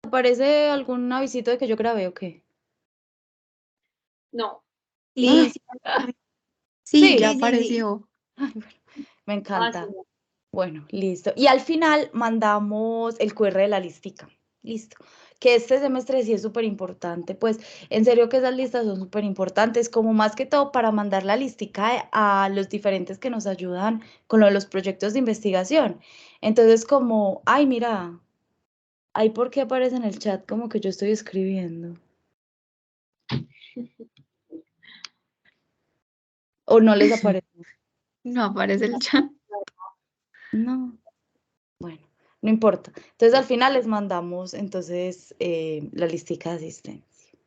¿Aparece algún avisito de que yo grabé o qué? No. Listo. Sí, Sí. ya apareció. Ay, bueno, me Ah, sí, encanta. no. Bueno, listo. Y al final mandamos el QR de la listica. Listo. Que este semestre sí es súper importante. Pues en serio que esas listas son súper importantes, como más que todo para mandar la listica a los diferentes que nos ayudan con lo de los proyectos de investigación. Entonces, como, ay, mira, ahí por qué aparece en el chat como que yo estoy escribiendo. O no les aparece. No aparece el chat. No. Bueno, no importa. Entonces al final les mandamos entonces la listica de asistencia.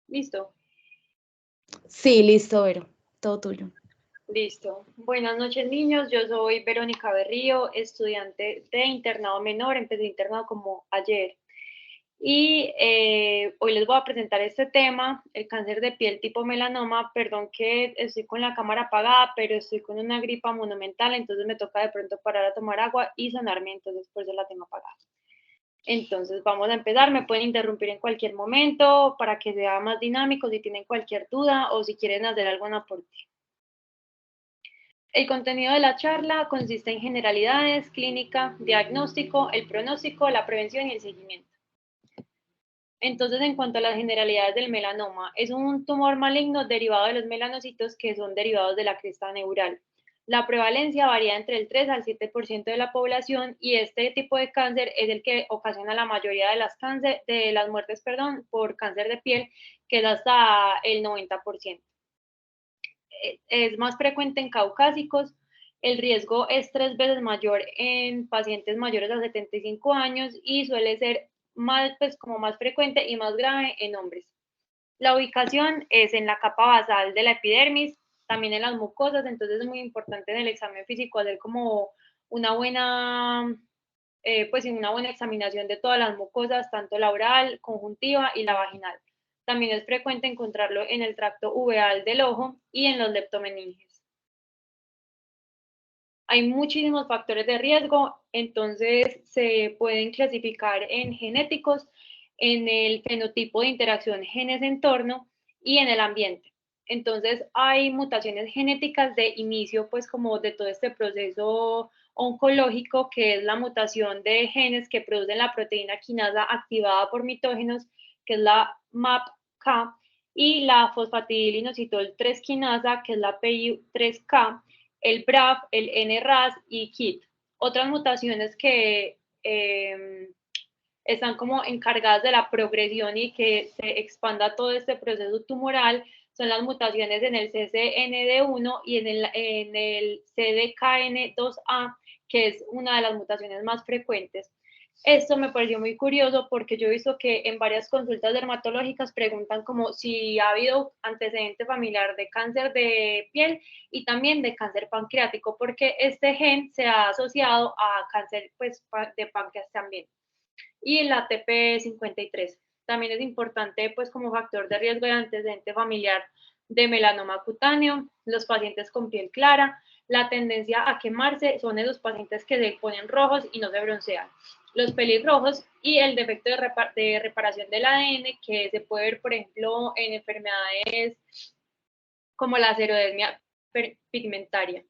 Listo. Sí, listo, Vero. Todo tuyo. Listo. Buenas noches, niños. Yo soy Verónica Berrío, estudiante de internado menor. Empecé internado como ayer. Y hoy les voy a presentar este tema, el cáncer de piel tipo melanoma. Perdón que estoy con la cámara apagada, pero estoy con una gripa monumental, entonces me toca de pronto parar a tomar agua y sonarme, entonces por eso la tengo apagada. Entonces vamos a empezar, me pueden interrumpir en cualquier momento para que sea más dinámico si tienen cualquier duda o si quieren hacer algún aporte. El contenido de la charla consiste en generalidades, clínica, diagnóstico, el pronóstico, la prevención y el seguimiento. Entonces, en cuanto a las generalidades del melanoma, es un tumor maligno derivado de los melanocitos que son derivados de la cresta neural. La prevalencia varía entre el 3 al 7% de la población y este tipo de cáncer es el que ocasiona la mayoría de las muertes por cáncer de piel, que es hasta el 90%. Es más frecuente en caucásicos. El riesgo es 3 veces mayor en pacientes mayores a 75 años y suele ser como más frecuente y más grave en hombres. La ubicación es en la capa basal de la epidermis, también en las mucosas, entonces es muy importante en el examen físico hacer como una buena, una buena examinación de todas las mucosas, tanto la oral, conjuntiva y la vaginal. También es frecuente encontrarlo en el tracto uveal del ojo y en los leptomeninges. Hay muchísimos factores de riesgo, entonces se pueden clasificar en genéticos, en el fenotipo de interacción genes-entorno y en el ambiente. Entonces hay mutaciones genéticas de inicio, pues como de todo este proceso oncológico, que es la mutación de genes que producen la proteína quinasa activada por mitógenos, que es la MAPK, y la fosfatidilinositol 3 quinasa, que es la PI3K, el BRAF, el NRAS y KIT. Otras mutaciones que están como encargadas de la progresión y que se expanda todo este proceso tumoral son las mutaciones en el CCND1 y en el CDKN2A, que es una de las mutaciones más frecuentes. Esto me pareció muy curioso porque yo he visto que en varias consultas dermatológicas preguntan como si ha habido antecedente familiar de cáncer de piel y también de cáncer pancreático, porque este gen se ha asociado a cáncer pues, de páncreas también. Y el ATP53 también es importante pues como factor de riesgo de antecedente familiar de melanoma cutáneo, los pacientes con piel clara, la tendencia a quemarse son esos pacientes que se ponen rojos y no se broncean, los pelirrojos y el defecto de reparación del ADN que se puede ver, por ejemplo, en enfermedades como la xerodermia pigmentaria.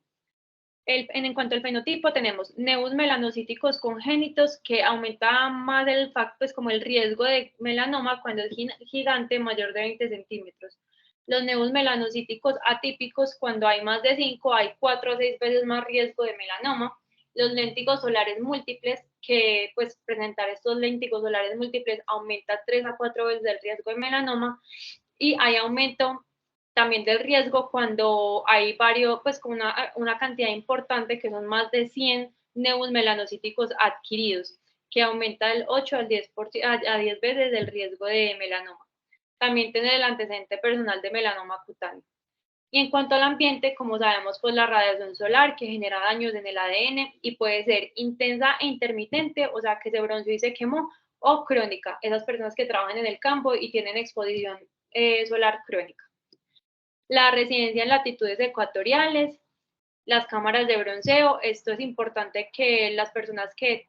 En cuanto al fenotipo, tenemos nevus melanocíticos congénitos que aumenta más el factor, pues como el riesgo de melanoma cuando es gigante, mayor de 20 centímetros. Los nevus melanocíticos atípicos, cuando hay más de 5, hay 4 o 6 veces más riesgo de melanoma. Los léntigos solares múltiples, que pues presentar estos léntigos solares múltiples aumenta 3 a 4 veces el riesgo de melanoma. Y hay aumento también del riesgo cuando hay varios, pues con una cantidad importante que son más de 100 nevus melanocíticos adquiridos, que aumenta el 8 al 10, a 10 veces el riesgo de melanoma. También tener el antecedente personal de melanoma cutáneo. Y en cuanto al ambiente, como sabemos, pues la radiación solar que genera daños en el ADN y puede ser intensa e intermitente, o sea, que se bronceó y se quemó, o crónica, esas personas que trabajan en el campo y tienen exposición solar crónica. La residencia en latitudes ecuatoriales, las cámaras de bronceo. Esto es importante que las personas que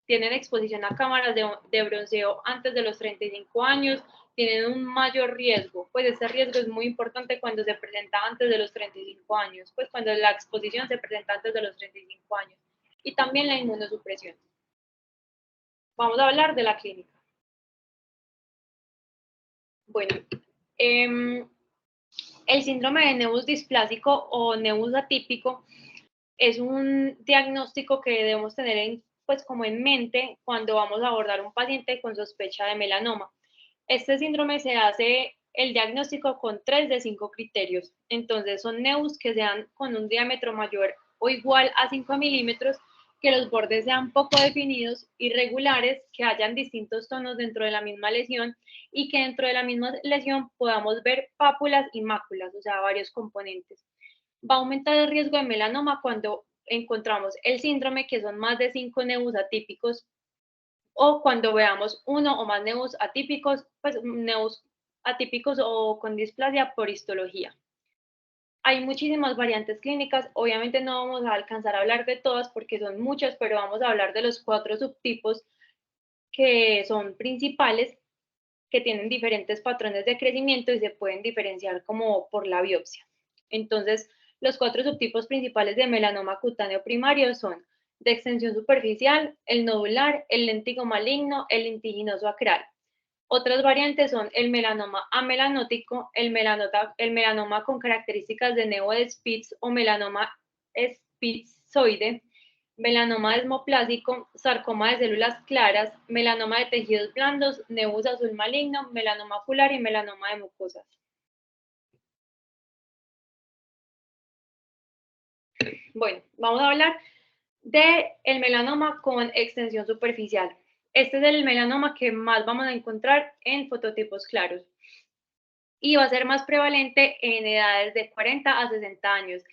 tienen exposición a cámaras de bronceo antes de los 35 años tienen un mayor riesgo, pues ese riesgo es muy importante cuando se presenta antes de los 35 años, pues cuando la exposición se presenta antes de los 35 años. Y también la inmunosupresión. Vamos a hablar de la clínica. Bueno, el síndrome de nevus displásico o nevus atípico es un diagnóstico que debemos tener pues como en mente cuando vamos a abordar un paciente con sospecha de melanoma. Este síndrome se hace el diagnóstico con 3 de 5 criterios. Entonces son nevus que sean con un diámetro mayor o igual a 5 milímetros, que los bordes sean poco definidos, irregulares, que hayan distintos tonos dentro de la misma lesión y que dentro de la misma lesión podamos ver pápulas y máculas, o sea, varios componentes. Va a aumentar el riesgo de melanoma cuando encontramos el síndrome, que son más de 5 nevus atípicos, o cuando veamos uno o más nevus atípicos, pues nevus atípicos o con displasia por histología. Hay muchísimas variantes clínicas, obviamente no vamos a alcanzar a hablar de todas porque son muchas, pero vamos a hablar de los 4 subtipos que son principales, que tienen diferentes patrones de crecimiento y se pueden diferenciar como por la biopsia. Entonces, los 4 subtipos principales de melanoma cutáneo primario son de extensión superficial, el nodular, el léntigo maligno, el lentiginoso acral. Otras variantes son el melanoma amelanótico, el melanoma con características de nevo de Spitz o melanoma spitzoide, melanoma desmoplásico, sarcoma de células claras, melanoma de tejidos blandos, nevus azul maligno, melanoma ocular y melanoma de mucosas. Bueno, vamos a hablar del melanoma con extensión superficial. Este es el melanoma que más vamos a encontrar en fototipos claros y va a ser más prevalente en edades de 40 a 60 años.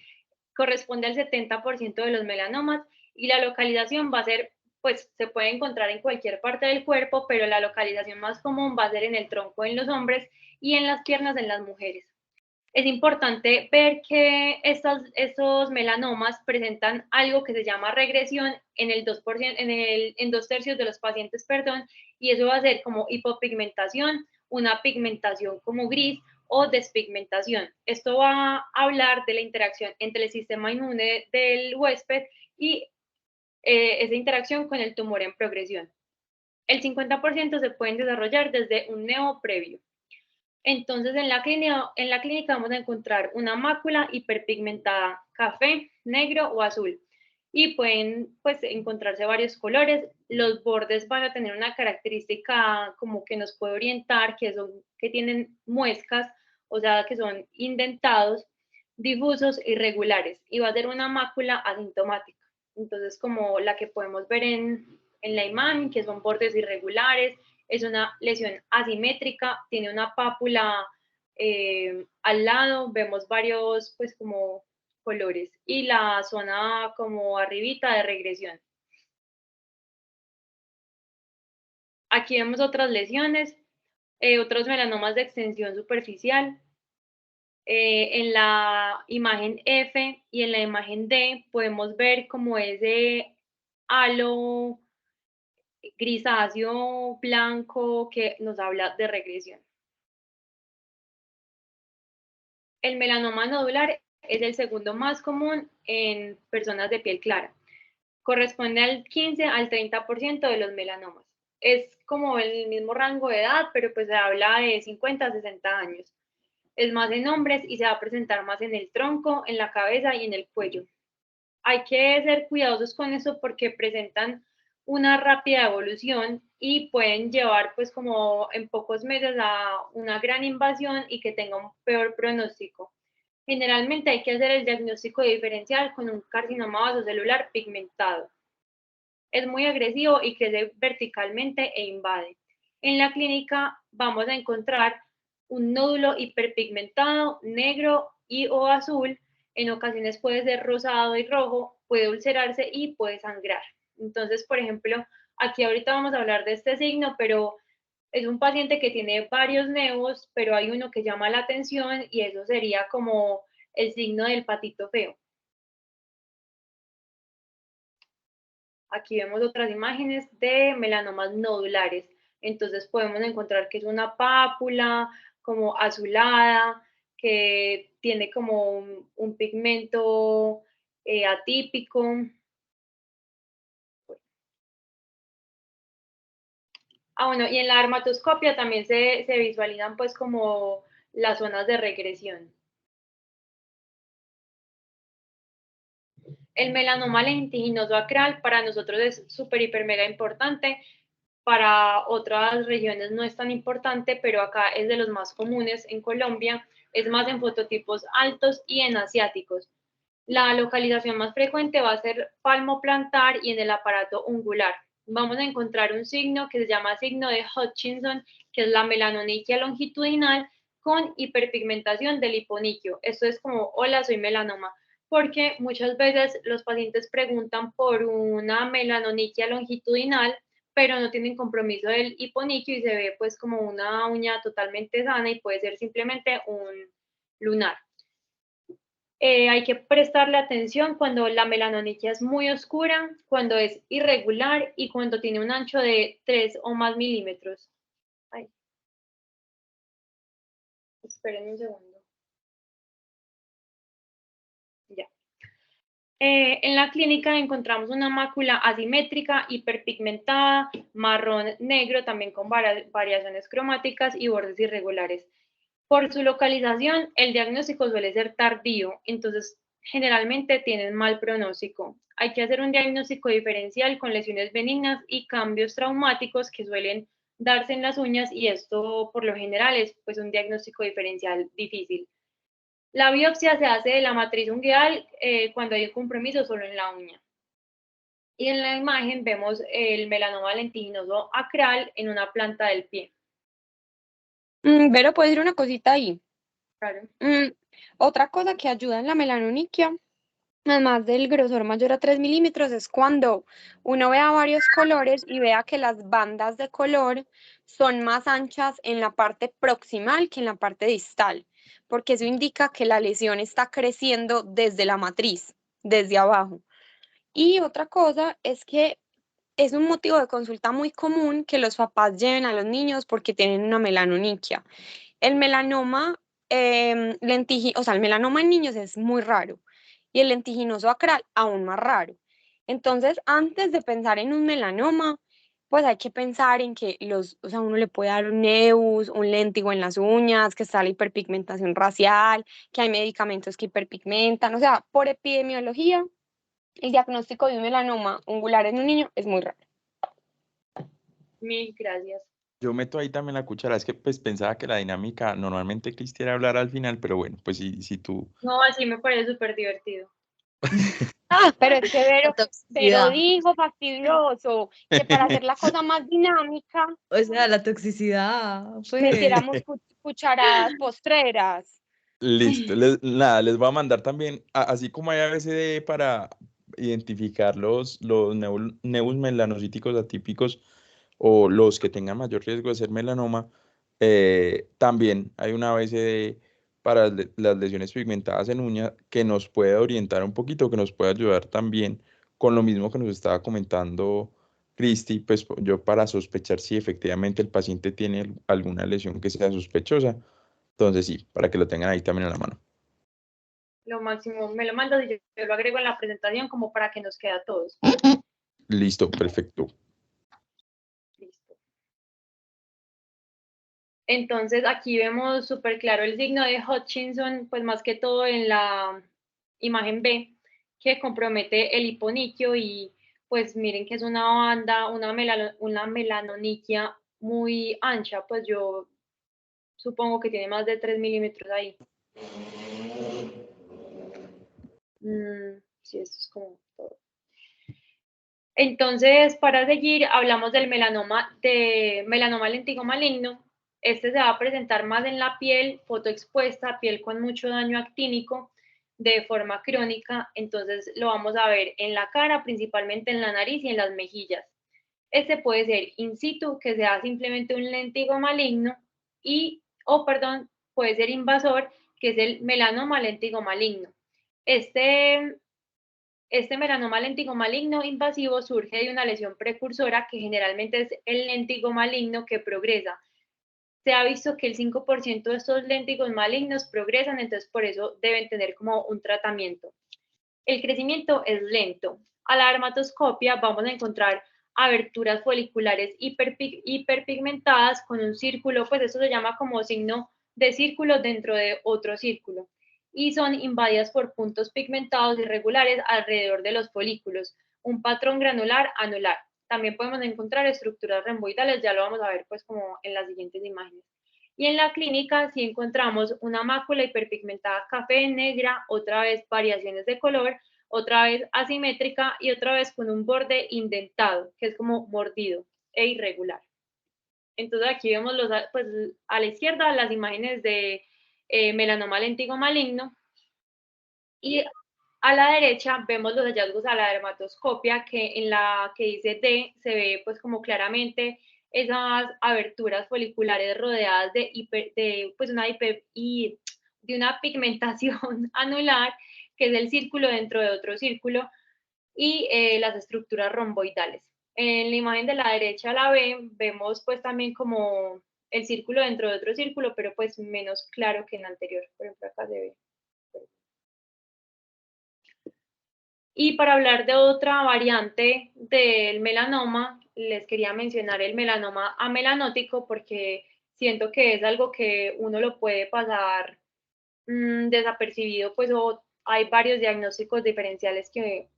Corresponde al 70% de los melanomas y la localización va a ser, pues se puede encontrar en cualquier parte del cuerpo, pero la localización más común va a ser en el tronco en los hombres y en las piernas en las mujeres. Es importante ver que estos melanomas presentan algo que se llama regresión en el 2%, en 2/3 de los pacientes, perdón, y eso va a ser como hipopigmentación, una pigmentación como gris o despigmentación. Esto va a hablar de la interacción entre el sistema inmune del huésped y esa interacción con el tumor en progresión. El 50% se pueden desarrollar desde un neo previo. Entonces, en la clínica vamos a encontrar una mácula hiperpigmentada, café, negro o azul. Y pueden pues, encontrarse varios colores. Los bordes van a tener una característica como que nos puede orientar, que tienen muescas, o sea, que son indentados, difusos, irregulares. Y va a ser una mácula asintomática. Entonces, como la que podemos ver en la imagen, que son bordes irregulares, es una lesión asimétrica, tiene una pápula al lado, vemos varios pues como colores y la zona como arribita de regresión. Aquí vemos otras lesiones, otros melanomas de extensión superficial. En la imagen F y en la imagen D podemos ver como ese halo grisáceo blanco que nos habla de regresión. El melanoma nodular es el segundo más común en personas de piel clara. Corresponde al 15 al 30% de los melanomas. Es como el mismo rango de edad, pero pues se habla de 50 a 60 años. Es más en hombres y se va a presentar más en el tronco, en la cabeza y en el cuello. Hay que ser cuidadosos con eso porque presentan una rápida evolución y pueden llevar pues como en pocos meses a una gran invasión y que tenga un peor pronóstico. Generalmente hay que hacer el diagnóstico diferencial con un carcinoma vasocelular pigmentado. Es muy agresivo y crece verticalmente e invade. En la clínica vamos a encontrar un nódulo hiperpigmentado, negro y o azul. En ocasiones puede ser rosado y rojo, puede ulcerarse y puede sangrar. Entonces, por ejemplo, aquí ahorita vamos a hablar de este signo, pero es un paciente que tiene varios nevos, pero hay uno que llama la atención y eso sería como el signo del patito feo. Aquí vemos otras imágenes de melanomas nodulares. Entonces podemos encontrar que es una pápula como azulada, que tiene como un pigmento atípico. Bueno, y en la dermatoscopia también se visualizan pues como las zonas de regresión. El melanoma lentiginoso acral para nosotros es súper, hiper, mega importante. Para otras regiones no es tan importante, pero acá es de los más comunes en Colombia. Es más en fototipos altos y en asiáticos. La localización más frecuente va a ser palmoplantar y en el aparato ungular. Vamos a encontrar un signo que se llama signo de Hutchinson, que es la melanoniquia longitudinal con hiperpigmentación del hiponiquio. Esto es como, hola, soy melanoma, porque muchas veces los pacientes preguntan por una melanoniquia longitudinal, pero no tienen compromiso del hiponiquio y se ve pues como una uña totalmente sana y puede ser simplemente un lunar. Hay que prestarle atención cuando la melanoniquia es muy oscura, cuando es irregular y cuando tiene un ancho de 3 o más milímetros. Ay. Esperen un segundo. Ya. En la clínica encontramos una mácula asimétrica, hiperpigmentada, marrón negro, también con variaciones cromáticas y bordes irregulares. Por su localización, el diagnóstico suele ser tardío, entonces generalmente tienen mal pronóstico. Hay que hacer un diagnóstico diferencial con lesiones benignas y cambios traumáticos que suelen darse en las uñas y esto por lo general es pues un diagnóstico diferencial difícil. La biopsia se hace de la matriz ungueal cuando hay un compromiso solo en la uña. Y en la imagen vemos el melanoma lentiginoso acral en una planta del pie. Pero puedo decir una cosita ahí. Claro. Otra cosa que ayuda en la melanoniquia, además del grosor mayor a 3 milímetros, es cuando uno vea varios colores y vea que las bandas de color son más anchas en la parte proximal que en la parte distal, porque eso indica que la lesión está creciendo desde la matriz, desde abajo. Y otra cosa es que es un motivo de consulta muy común que los papás lleven a los niños porque tienen una melanoniquia. El melanoma o sea, el melanoma en niños es muy raro y el lentiginoso acral aún más raro. Entonces, antes de pensar en un melanoma, pues hay que pensar en que o sea, uno le puede dar un neus, un léntigo en las uñas, que está la hiperpigmentación racial, que hay medicamentos que hiperpigmentan, o sea, por epidemiología, el diagnóstico de un melanoma ungular en un niño es muy raro. Mil gracias. Yo meto ahí también la cuchara, es que pues pensaba que la dinámica normalmente quisiera hablar al final, pero bueno, pues si tú... No, así me parece súper divertido. Pero es que La pero toxicidad. digo fastidioso, que para hacer la cosa más dinámica, O sea, la toxicidad, pues. metiéramos cucharadas postreras. Listo, nada, les voy a mandar también, así como hay ABCD para identificar los neus melanocíticos atípicos o los que tengan mayor riesgo de ser melanoma, también hay una ABCD para las lesiones pigmentadas en uña que nos puede orientar un poquito, que nos puede ayudar también con lo mismo que nos estaba comentando Cristi, pues yo para sospechar si efectivamente el paciente tiene alguna lesión que sea sospechosa. Entonces sí, para que lo tengan ahí también a la mano. Lo máximo, me lo mandas y yo lo agrego en la presentación como para que nos quede a todos. Listo, perfecto. Listo. Entonces aquí vemos súper claro el signo de Hutchinson, pues más que todo en la imagen B, que compromete el hiponiquio y pues miren que es una banda, una melanoniquia muy ancha, pues yo supongo que tiene más de 3 milímetros ahí. Sí, esto es como todo. Entonces, para seguir, hablamos del melanoma lentigo maligno. Este se va a presentar más en la piel, fotoexpuesta, piel con mucho daño actínico, de forma crónica. Entonces, lo vamos a ver en la cara, principalmente en la nariz y en las mejillas. Este puede ser in situ, que sea simplemente un lentigo maligno, puede ser invasor, que es el melanoma lentigo maligno. Este Este melanoma léntigo maligno invasivo surge de una lesión precursora que generalmente es el léntigo maligno que progresa. Se ha visto que el 5% de estos léntigos malignos progresan, entonces por eso deben tener como un tratamiento. El crecimiento es lento. A la dermatoscopia vamos a encontrar aberturas foliculares hiperpigmentadas con un círculo, pues eso se llama como signo de círculo dentro de otro círculo, y son invadidas por puntos pigmentados irregulares alrededor de los folículos, un patrón granular anular. También podemos encontrar estructuras romboidales, ya lo vamos a ver pues como en las siguientes imágenes. Y en la clínica sí encontramos una mácula hiperpigmentada café negra, otra vez variaciones de color, otra vez asimétrica y otra vez con un borde indentado, que es como mordido e irregular. Entonces aquí vemos pues, a la izquierda las imágenes de melanoma léntigo maligno y a la derecha vemos los hallazgos a la dermatoscopia, que en la que dice D se ve pues como claramente esas aberturas foliculares rodeadas de una pigmentación anular, que es el círculo dentro de otro círculo, y las estructuras romboidales. En la imagen de la derecha, la B, vemos pues también como el círculo dentro de otro círculo, pero pues menos claro que en el anterior. Por ejemplo, acá se ve. Y para hablar de otra variante del melanoma, les quería mencionar el melanoma amelanótico, porque siento que es algo que uno lo puede pasar desapercibido, pues o hay varios diagnósticos diferenciales que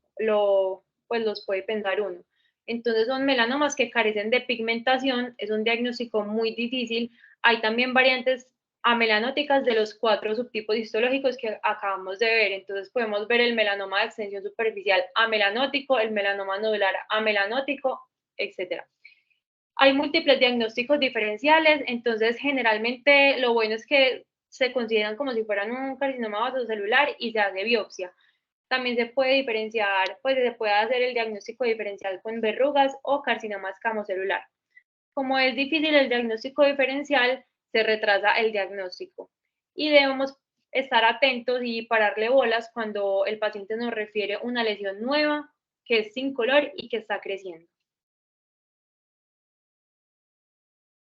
pues los puede pensar uno. Entonces son melanomas que carecen de pigmentación, es un diagnóstico muy difícil. Hay también variantes amelanóticas de los 4 subtipos histológicos que acabamos de ver. Entonces podemos ver el melanoma de extensión superficial amelanótico, el melanoma nodular amelanótico, etc. Hay múltiples diagnósticos diferenciales, entonces generalmente lo bueno es que se consideran como si fueran un carcinoma vasocelular y se hace biopsia. También se puede diferenciar, pues se puede hacer el diagnóstico diferencial con verrugas o carcinoma escamocelular. Como es difícil el diagnóstico diferencial, se retrasa el diagnóstico y debemos estar atentos y pararle bolas cuando el paciente nos refiere una lesión nueva, que es sin color y que está creciendo.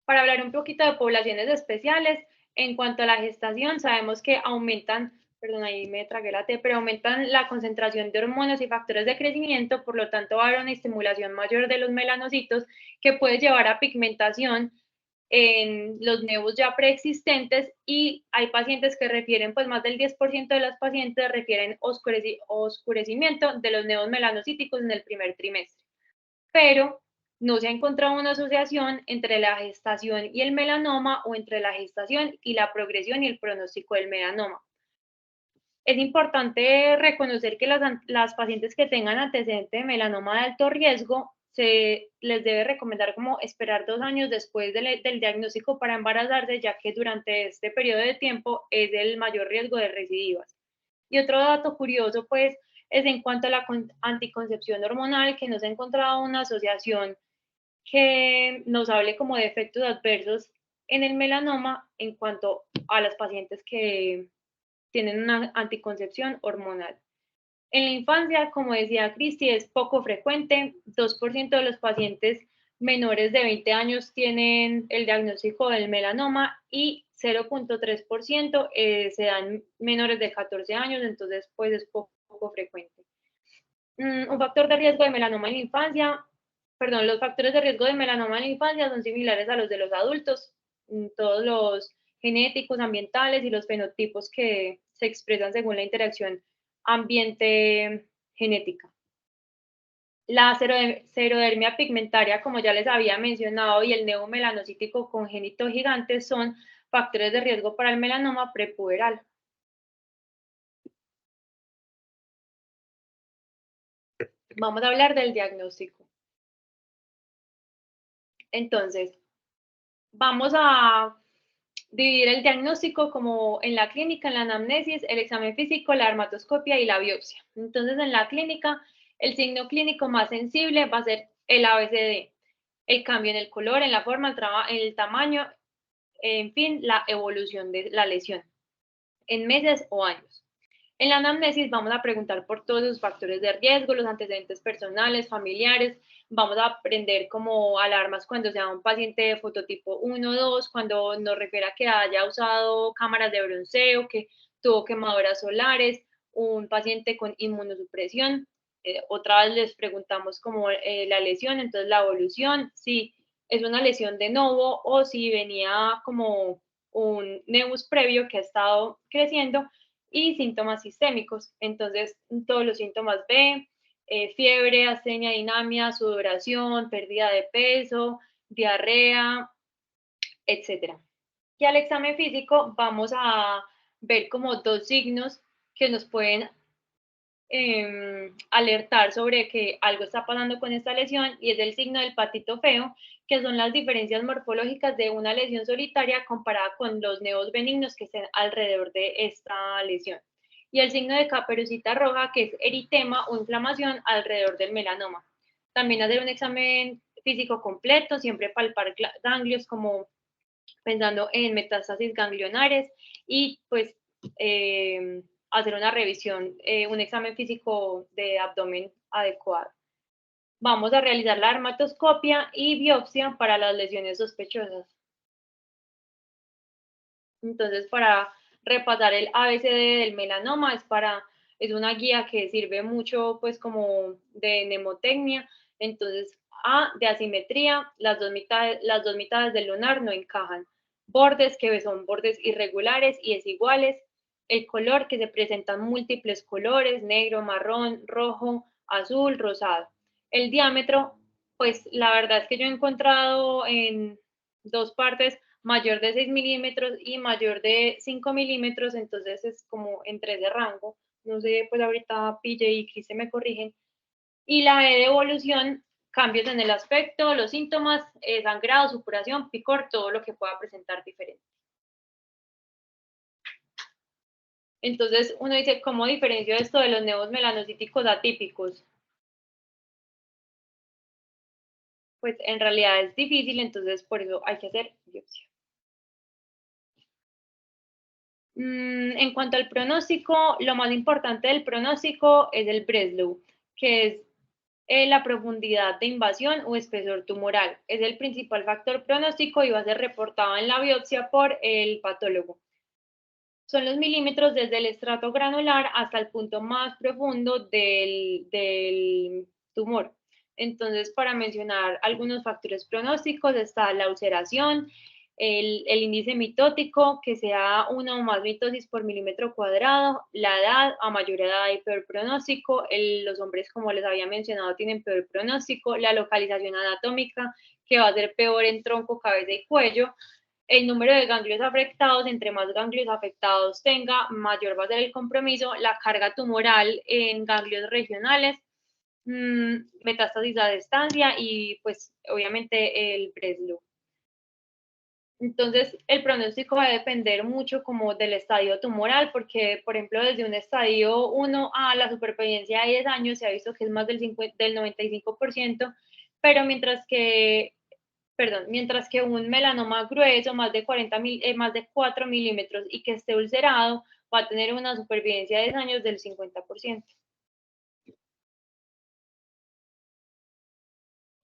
Para hablar un poquito de poblaciones especiales, en cuanto a la gestación, sabemos que aumentan, perdón, ahí me tragué la T, pero aumentan la concentración de hormonas y factores de crecimiento, por lo tanto va a haber una estimulación mayor de los melanocitos que puede llevar a pigmentación en los nevos ya preexistentes, y hay pacientes que refieren, pues más del 10% de las pacientes refieren oscurecimiento de los nevos melanocíticos en el primer trimestre. Pero no se ha encontrado una asociación entre la gestación y el melanoma o entre la gestación y la progresión y el pronóstico del melanoma. Es importante reconocer que las pacientes que tengan antecedente de melanoma de alto riesgo se les debe recomendar como esperar 2 años después del diagnóstico para embarazarse, ya que durante este periodo de tiempo es el mayor riesgo de recidivas. Y otro dato curioso, pues, es en cuanto a la anticoncepción hormonal, que no se ha encontrado una asociación que nos hable como de efectos adversos en el melanoma en cuanto a las pacientes que tienen una anticoncepción hormonal. En la infancia, como decía Cristi, es poco frecuente. 2% de los pacientes menores de 20 años tienen el diagnóstico del melanoma y 0.3% se dan menores de 14 años, entonces pues es poco frecuente. Un factor de riesgo de melanoma en la infancia, los factores de riesgo de melanoma en la infancia son similares a los de los adultos, todos los genéticos, ambientales y los fenotipos que se expresan según la interacción ambiente-genética. La serodermia pigmentaria, como ya les había mencionado, y el neomelanocítico congénito gigante son factores de riesgo para el melanoma prepuberal. Vamos a hablar del diagnóstico. Entonces, vamos a dividir el diagnóstico como en la clínica, en la anamnesis, el examen físico, la dermatoscopia y la biopsia. Entonces, en la clínica, el signo clínico más sensible va a ser el ABCD, el cambio en el color, en la forma, en el tamaño, en fin, la evolución de la lesión en meses o años. En la anamnesis vamos a preguntar por todos los factores de riesgo, los antecedentes personales, familiares. Vamos a aprender como alarmas cuando sea un paciente de fototipo 1 o 2, cuando nos refiere a que haya usado cámaras de bronceo, que tuvo quemaduras solares, un paciente con inmunosupresión. Otra vez les preguntamos como la lesión, entonces la evolución, si es una lesión de novo o si venía como un nevus previo que ha estado creciendo, y síntomas sistémicos. Entonces, todos los síntomas B, fiebre, astenia, dinamia, sudoración, pérdida de peso, diarrea, etc. Y al examen físico vamos a ver como dos signos que nos pueden alertar sobre que algo está pasando con esta lesión, y es el signo del patito feo, que son las diferencias morfológicas de una lesión solitaria comparada con los nevos benignos que estén alrededor de esta lesión. Y el signo de caperucita roja, que es eritema o inflamación alrededor del melanoma. También hacer un examen físico completo, siempre palpar ganglios como pensando en metástasis ganglionares, y pues hacer una revisión, un examen físico de abdomen adecuado. Vamos a realizar la dermatoscopia y biopsia para las lesiones sospechosas. Entonces, para repasar el ABCD del melanoma, es una guía que sirve mucho pues como de mnemotecnia. Entonces, A, de asimetría, las dos mitades del lunar no encajan. Bordes, que son bordes irregulares y desiguales. El color, que se presentan múltiples colores, negro, marrón, rojo, azul, rosado. El diámetro, pues la verdad es que yo he encontrado en dos partes mayor de 6 milímetros y mayor de 5 milímetros, entonces es como entre ese rango. No sé, pues ahorita PJ y Cris se me corrigen. Y la E de evolución, cambios en el aspecto, los síntomas, sangrado, supuración, picor, todo lo que pueda presentar diferente. Entonces uno dice, ¿cómo diferencio esto de los nevos melanocíticos atípicos? Pues en realidad es difícil, entonces por eso hay que hacer biopsia. En cuanto al pronóstico, lo más importante del pronóstico es el Breslow, que es la profundidad de invasión o espesor tumoral. Es el principal factor pronóstico y va a ser reportado en la biopsia por el patólogo. Son los milímetros desde el estrato granular hasta el punto más profundo del tumor. Entonces, para mencionar algunos factores pronósticos, está la ulceración, el índice mitótico, que sea 1 o más mitosis por milímetro cuadrado, la edad, a mayor edad hay peor pronóstico, los hombres, como les había mencionado, tienen peor pronóstico, la localización anatómica, que va a ser peor en tronco, cabeza y cuello. El número de ganglios afectados, entre más ganglios afectados tenga, mayor va a ser el compromiso, la carga tumoral en ganglios regionales, metástasis a distancia y pues obviamente el Breslow. Entonces, el pronóstico va a depender mucho como del estadio tumoral, porque, por ejemplo, desde un estadio 1 a la supervivencia de 10 años se ha visto que es más del 95%, pero mientras que un melanoma grueso, más de 4 milímetros y que esté ulcerado, va a tener una supervivencia de 10 años del 50%.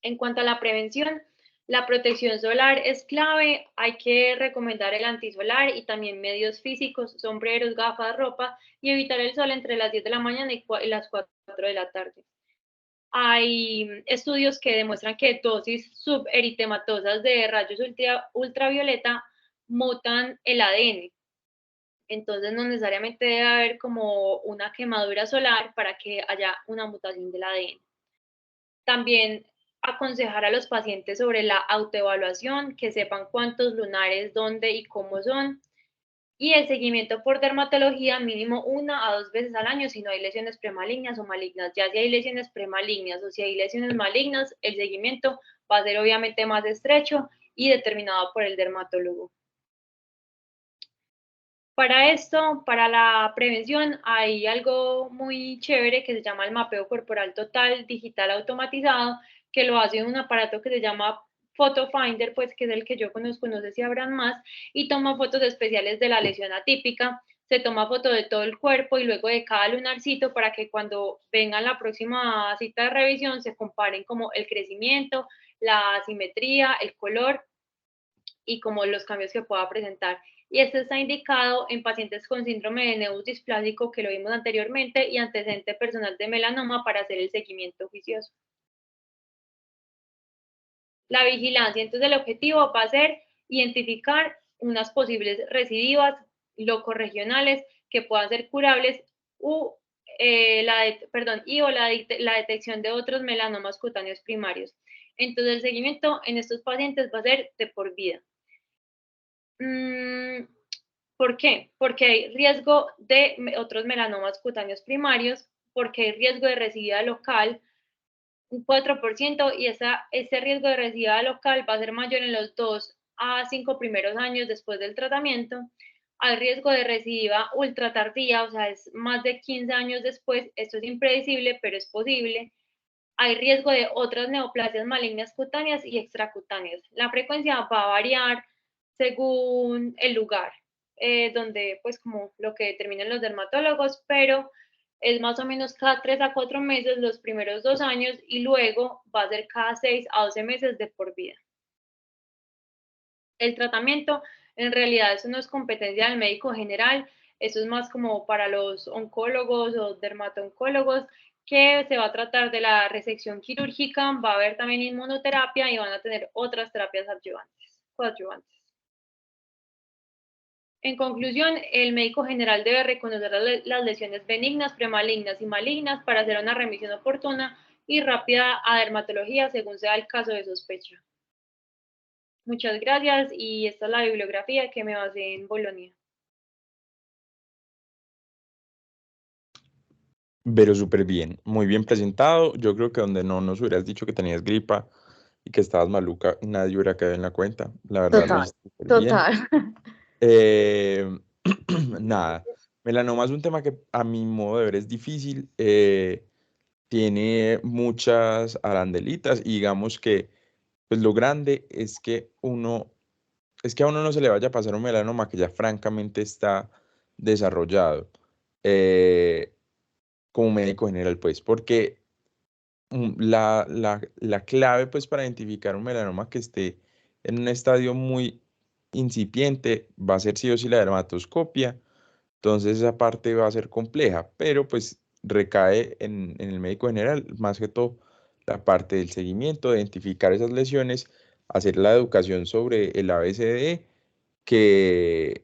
En cuanto a la prevención, la protección solar es clave. Hay que recomendar el antisolar y también medios físicos, sombreros, gafas, ropa, y evitar el sol entre las 10 de la mañana y las 4 de la tarde. Hay estudios que demuestran que dosis suberitematosas de rayos ultravioleta mutan el ADN. Entonces no necesariamente debe haber como una quemadura solar para que haya una mutación del ADN. También aconsejar a los pacientes sobre la autoevaluación, que sepan cuántos lunares, dónde y cómo son. Y el seguimiento por dermatología mínimo 1 a 2 veces al año si no hay lesiones premalignas o malignas. Ya si hay lesiones premalignas o si hay lesiones malignas, el seguimiento va a ser obviamente más estrecho y determinado por el dermatólogo. Para esto, para la prevención, hay algo muy chévere que se llama el mapeo corporal total digital automatizado, que lo hace un aparato que se llama PhotoFinder, pues que es el que yo conozco, no sé si habrán más, y toma fotos especiales de la lesión atípica. se toma foto de todo el cuerpo y luego de cada lunarcito para que cuando vengan la próxima cita de revisión se comparen como el crecimiento, la simetría, el color y como los cambios que pueda presentar. Y esto está indicado en pacientes con síndrome de Neus displásico, que lo vimos anteriormente, y antecedente personal de melanoma para hacer el seguimiento juicioso. La vigilancia, entonces el objetivo va a ser identificar unas posibles recidivas locorregionales que puedan ser curables la detección de otros melanomas cutáneos primarios. Entonces el seguimiento en estos pacientes va a ser de por vida. ¿Por qué? Porque hay riesgo de otros melanomas cutáneos primarios, porque hay riesgo de recidiva local, un 4%, y ese riesgo de recidiva local va a ser mayor en los 2 a 5 primeros años después del tratamiento. Hay riesgo de recidiva ultra tardía, o sea, es más de 15 años después. Esto es impredecible, pero es posible. Hay riesgo de otras neoplasias malignas cutáneas y extracutáneas. La frecuencia va a variar según el lugar, donde, pues, como lo que determinan los dermatólogos, pero es más o menos cada 3 a 4 meses los primeros 2 años y luego va a ser cada 6 a 12 meses de por vida. El tratamiento, en realidad, eso no es competencia del médico general, eso es más como para los oncólogos o dermatooncólogos, que se va a tratar de la resección quirúrgica, va a haber también inmunoterapia y van a tener otras terapias coadyuvantes. En conclusión, el médico general debe reconocer las lesiones benignas, premalignas y malignas para hacer una remisión oportuna y rápida a dermatología según sea el caso de sospecha. Muchas gracias, y esta es la bibliografía que me basé en Bolonia. Pero súper bien, muy bien presentado. Yo creo que donde no nos hubieras dicho que tenías gripa y que estabas maluca, nadie hubiera quedado en la cuenta. La verdad lo Total, hiciste súper bien. total. Nada, melanoma es un tema que a mi modo de ver es difícil. Tiene muchas arandelitas y digamos que pues lo grande es que a uno no se le vaya a pasar un melanoma que ya francamente está desarrollado. Como médico general, pues, porque la clave, pues, para identificar un melanoma que esté en un estadio muy incipiente va a ser sí o sí la dermatoscopia. Entonces esa parte va a ser compleja, pero pues recae en el médico general, más que todo la parte del seguimiento, de identificar esas lesiones, hacer la educación sobre el ABCDE, que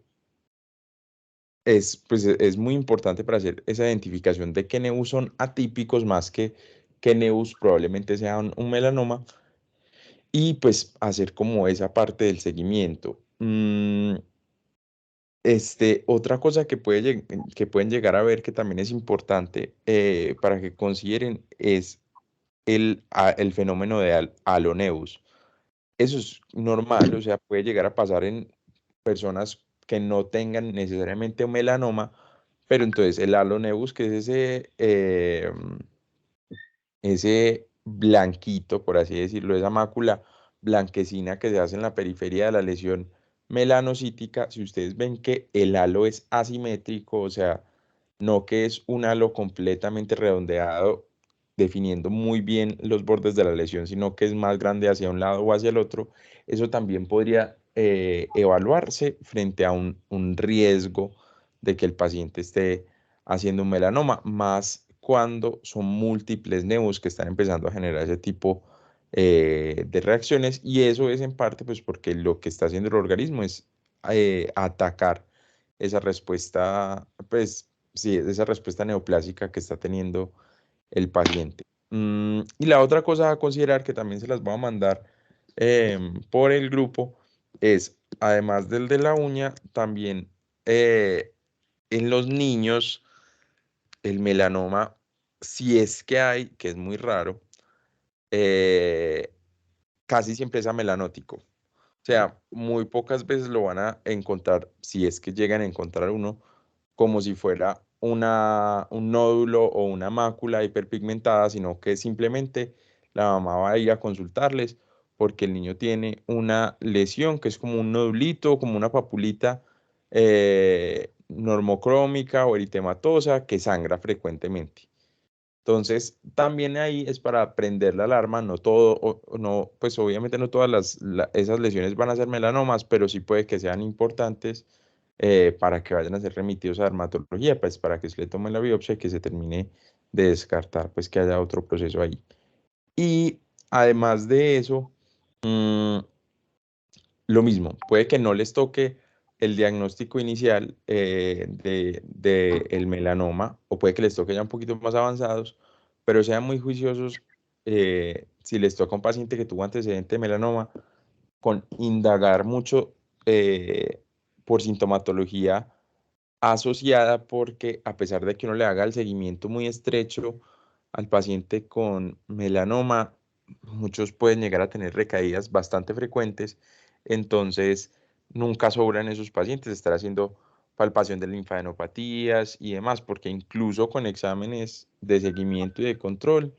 pues, es muy importante para hacer esa identificación de qué neus son atípicos más que qué neus probablemente sea un melanoma, y pues hacer como esa parte del seguimiento. Otra cosa que pueden llegar a ver que también es importante para que consideren es el fenómeno de aloneus. Eso es normal, o sea, puede llegar a pasar en personas que no tengan necesariamente un melanoma, pero entonces el aloneus, que es ese blanquito, por así decirlo, esa mácula blanquecina que se hace en la periferia de la lesión melanocítica, si ustedes ven que el halo es asimétrico, o sea, no que es un halo completamente redondeado, definiendo muy bien los bordes de la lesión, sino que es más grande hacia un lado o hacia el otro, eso también podría evaluarse frente a un riesgo de que el paciente esté haciendo un melanoma, más cuando son múltiples neus que están empezando a generar ese tipo de reacciones, y eso es en parte pues porque lo que está haciendo el organismo es atacar esa respuesta, pues sí, esa respuesta neoplásica que está teniendo el paciente. Y la otra cosa a considerar, que también se las voy a mandar por el grupo, es, además del de la uña, también en los niños, el melanoma, si es que hay, que es muy raro, casi siempre es amelanótico. O sea, muy pocas veces lo van a encontrar, si es que llegan a encontrar uno, como si fuera un nódulo o una mácula hiperpigmentada, sino que simplemente la mamá va a ir a consultarles porque el niño tiene una lesión que es como un nodulito, como una papulita normocrómica o eritematosa que sangra frecuentemente. Entonces, también ahí es para prender la alarma, no todo, no, pues obviamente no todas esas lesiones van a ser melanomas, pero sí puede que sean importantes para que vayan a ser remitidos a dermatología, pues para que se le tome la biopsia y que se termine de descartar, pues que haya otro proceso ahí. Y además de eso, lo mismo, puede que no les toque el diagnóstico inicial de el melanoma, o puede que les toque ya un poquito más avanzados, pero sean muy juiciosos si les toca a un paciente que tuvo antecedente de melanoma, con indagar mucho por sintomatología asociada, porque a pesar de que uno le haga el seguimiento muy estrecho al paciente con melanoma, muchos pueden llegar a tener recaídas bastante frecuentes, entonces nunca sobran esos pacientes estar haciendo palpación de linfadenopatías y demás, porque incluso con exámenes de seguimiento y de control,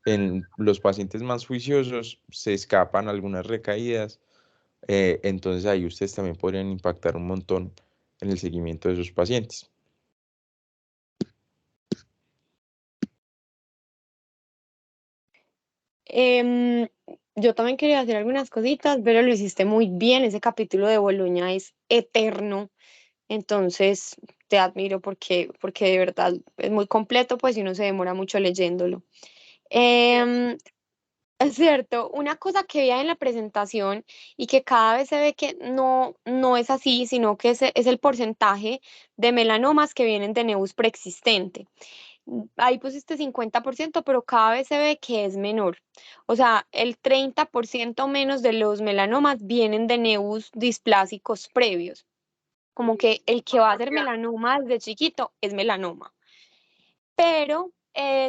en los pacientes más juiciosos se escapan algunas recaídas, entonces ahí ustedes también podrían impactar un montón en el seguimiento de esos pacientes. Yo también quería hacer algunas cositas, pero lo hiciste muy bien. Ese capítulo de Boloña es eterno. Entonces, te admiro porque de verdad es muy completo, pues, y uno se demora mucho leyéndolo. Em, es cierto, una cosa que veía en la presentación y que cada vez se ve que no es así, sino que es el porcentaje de melanomas que vienen de nevus preexistente. Ahí pusiste 50%, pero cada vez se ve que es menor. O sea, el 30% menos de los melanomas vienen de nevus displásicos previos. Como que el que va a ser melanoma desde chiquito es melanoma. Pero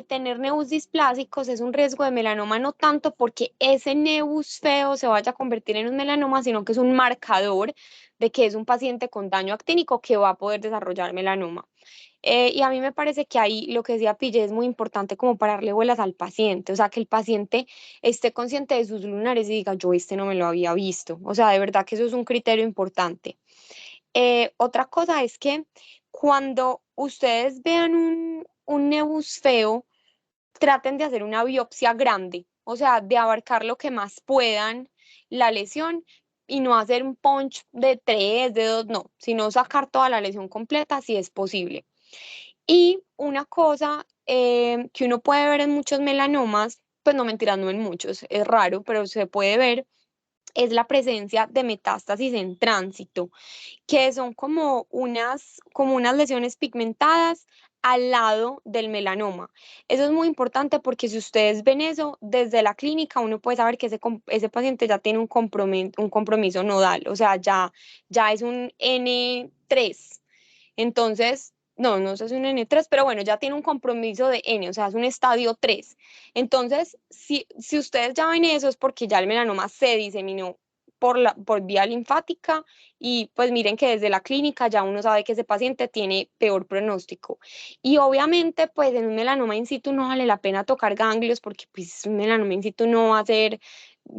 tener nevus displásicos es un riesgo de melanoma no tanto porque ese nevus feo se vaya a convertir en un melanoma, sino que es un marcador de que es un paciente con daño actínico que va a poder desarrollar melanoma. Y a mí me parece que ahí lo que decía Pille es muy importante como para darle vuelas al paciente, o sea, que el paciente esté consciente de sus lunares y diga, yo este no me lo había visto. O sea, de verdad que eso es un criterio importante. Otra cosa es que cuando ustedes vean un nebus feo, traten de hacer una biopsia grande, o sea, de abarcar lo que más puedan la lesión y no hacer un punch de 3, de 2, no, sino sacar toda la lesión completa si es posible. Y una cosa que uno puede ver en muchos melanomas, pues no mentiras, no en muchos, es raro, pero se puede ver, es la presencia de metástasis en tránsito, que son como unas lesiones pigmentadas al lado del melanoma. Eso es muy importante porque si ustedes ven eso desde la clínica, uno puede saber que ese paciente ya tiene un compromiso nodal, o sea, ya es un N3. Entonces, no sé si es un N3, pero bueno, ya tiene un compromiso de N, o sea, es un estadio 3. Entonces, si ustedes ya ven eso, es porque ya el melanoma se diseminó por vía linfática y pues miren que desde la clínica ya uno sabe que ese paciente tiene peor pronóstico. Y obviamente, pues en un melanoma in situ no vale la pena tocar ganglios porque pues un melanoma in situ no va a ser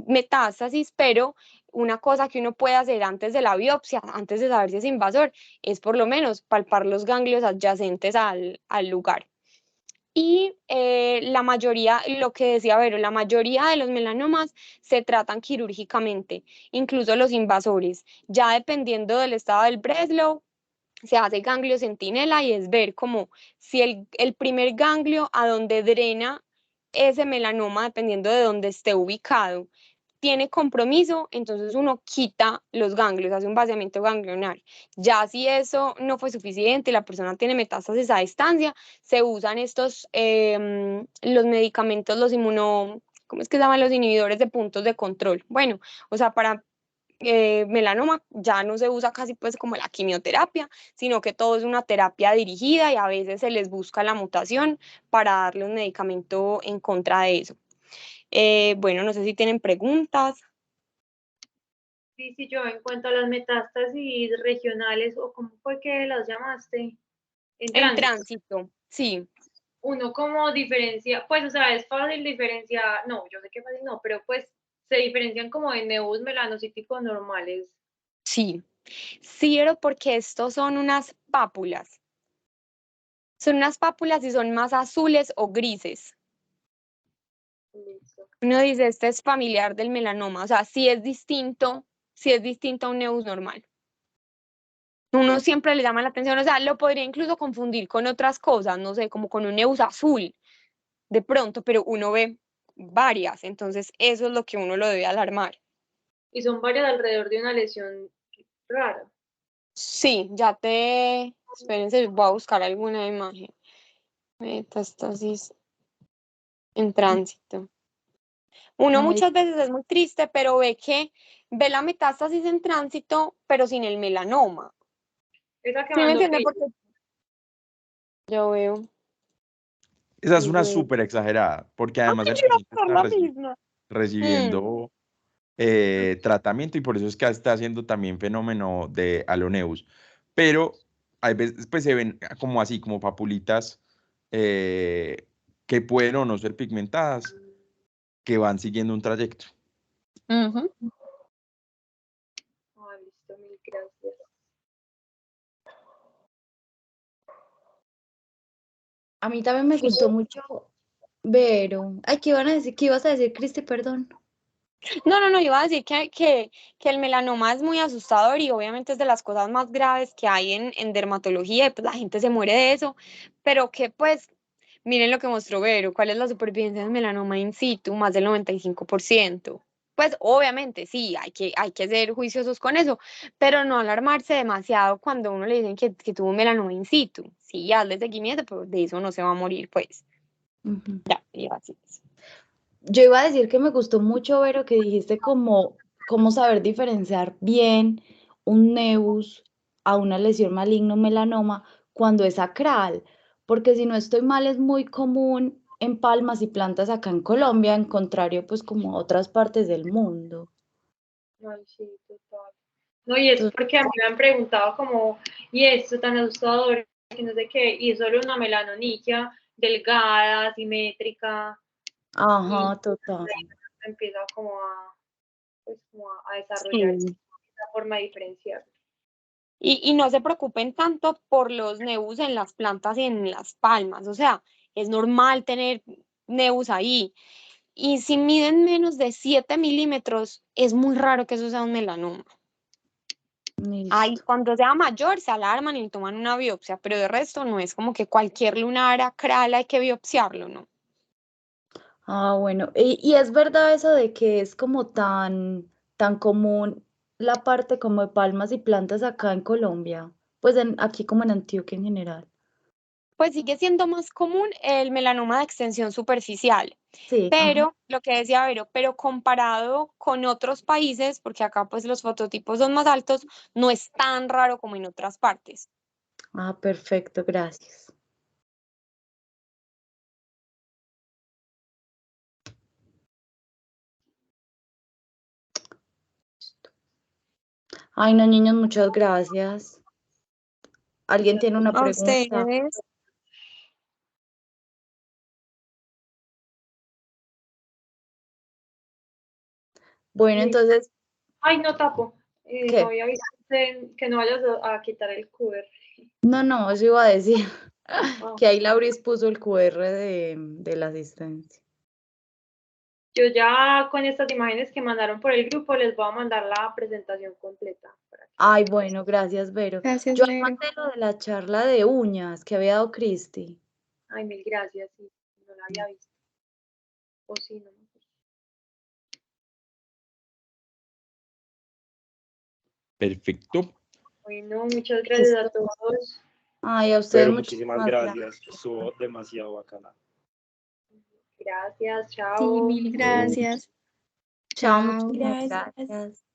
metástasis, pero una cosa que uno puede hacer antes de la biopsia, antes de saber si es invasor, es por lo menos palpar los ganglios adyacentes al lugar. Y la mayoría, lo que decía Vero, la mayoría de los melanomas se tratan quirúrgicamente, incluso los invasores. Ya dependiendo del estado del Breslow, se hace ganglio centinela y es ver como si el primer ganglio a donde drena ese melanoma, dependiendo de dónde esté ubicado, tiene compromiso, entonces uno quita los ganglios, hace un vaciamiento ganglionar. Ya si eso no fue suficiente y la persona tiene metástasis a distancia, se usan los medicamentos, ¿cómo es que se llaman? Los inhibidores de puntos de control. Bueno, o sea, para melanoma ya no se usa casi pues como la quimioterapia, sino que todo es una terapia dirigida y a veces se les busca la mutación para darle un medicamento en contra de eso. Bueno, no sé si tienen preguntas. Sí, yo en cuanto a las metástasis regionales, o cómo fue que las llamaste, En tránsito, sí. Uno como diferencia, pues, o sea, es fácil diferenciar, no, yo sé que fácil no, pero pues se diferencian como de nevus melanocíticos normales. Sí, Sí, pero porque estos son unas pápulas. Son unas pápulas y son más azules o grises. Listo. Uno dice, este es familiar del melanoma, o sea, sí es distinto a un nevus normal. Uno siempre le llama la atención, o sea, lo podría incluso confundir con otras cosas, no sé, como con un nevus azul, de pronto, pero uno ve varias, entonces eso es lo que uno lo debe alarmar. Y son varias alrededor de una lesión rara. Sí, espérense, voy a buscar alguna imagen. Metástasis en tránsito. Uno Ay, muchas veces es muy triste, pero ve la metástasis en tránsito, pero sin el melanoma. Esa que ¿Sí me mandó entiende? Pili. Porque yo veo Esa es y una veo. súper exagerada, porque ¡Ay, además el yo iba a paciente hacer está la misma! recibiendo tratamiento y por eso es que está haciendo también fenómeno de aloneus. Pero hay veces pues se ven como así, como papulitas que pueden o no ser pigmentadas, que van siguiendo un trayecto. Ujú. Ah, listo, mil gracias. a mí también me gustó mucho, Vero. Ay, ¿qué iban a decir? ¿Qué ibas a decir, Cristi? Perdón. No, iba a decir que el melanoma es muy asustador y obviamente es de las cosas más graves que hay en dermatología y pues la gente se muere de eso, pero que pues miren lo que mostró Vero, cuál es la supervivencia del melanoma in situ, más del 95%. Pues obviamente sí, hay que ser juiciosos con eso, pero no alarmarse demasiado cuando uno le dicen que tuvo melanoma in situ. Sí, hazle seguimiento, pero de eso no se va a morir, pues. Ujú. Ya, y así es. Yo iba a decir que me gustó mucho, Vero, que dijiste cómo saber diferenciar bien un nevus a una lesión maligna, un melanoma, cuando es acral, porque si no estoy mal es muy común en palmas y plantas acá en Colombia, en contrario pues como a otras partes del mundo. Ay, sí, total. No, y es Entonces, porque a mí me han preguntado como, y esto tan asustador, que no sé qué, y es solo una melanoniquia delgada, simétrica, y ajá, total. empieza como a, pues, como a desarrollarse Sí. esa forma de diferenciar. Y no se preocupen tanto por los nevus en las plantas y en las palmas, o sea, es normal tener nevus ahí. Y si miden menos de 7 milímetros, es muy raro que eso sea un melanoma. Ahí, Listo. cuando sea mayor, se alarman y toman una biopsia, pero de resto no es como que cualquier lunar acral hay que biopsiarlo, ¿no? Ah, bueno. Y es verdad eso de que es como tan común la parte como de palmas y plantas acá en Colombia, pues aquí como en Antioquia en general. Pues sigue siendo más común el melanoma de extensión superficial. Sí, ajá. Pero lo que decía Vero, pero comparado con otros países, porque acá pues los fototipos son más altos, no es tan raro como en otras partes. Ah, perfecto, gracias. Ay, no, niños, muchas gracias. ¿Alguien tiene una A pregunta? ustedes. Bueno, entonces, Ay, no tapo. No ¿qué? había visto que no vayas a quitar el QR. No, eso iba a decir Ah, que ahí Lauris puso el QR de la asistencia. yo ya con estas imágenes que mandaron por el grupo les voy a mandar la presentación completa. Para que Ay, bueno, gracias, Vero. Gracias, Yo Vero. mandé lo de la charla de uñas que había dado Cristi. Ay, mil gracias. Sí, no la había visto. O sí, no me acuerdo. Perfecto. Bueno, muchas gracias a Listo. todos. Ay, a ustedes Pero muchísimas muchísimas gracias, gracias. estuvo demasiado bacana. Gracias, Sí, chao. mil gracias. Chao, Chao. muchísimas Gracias. gracias.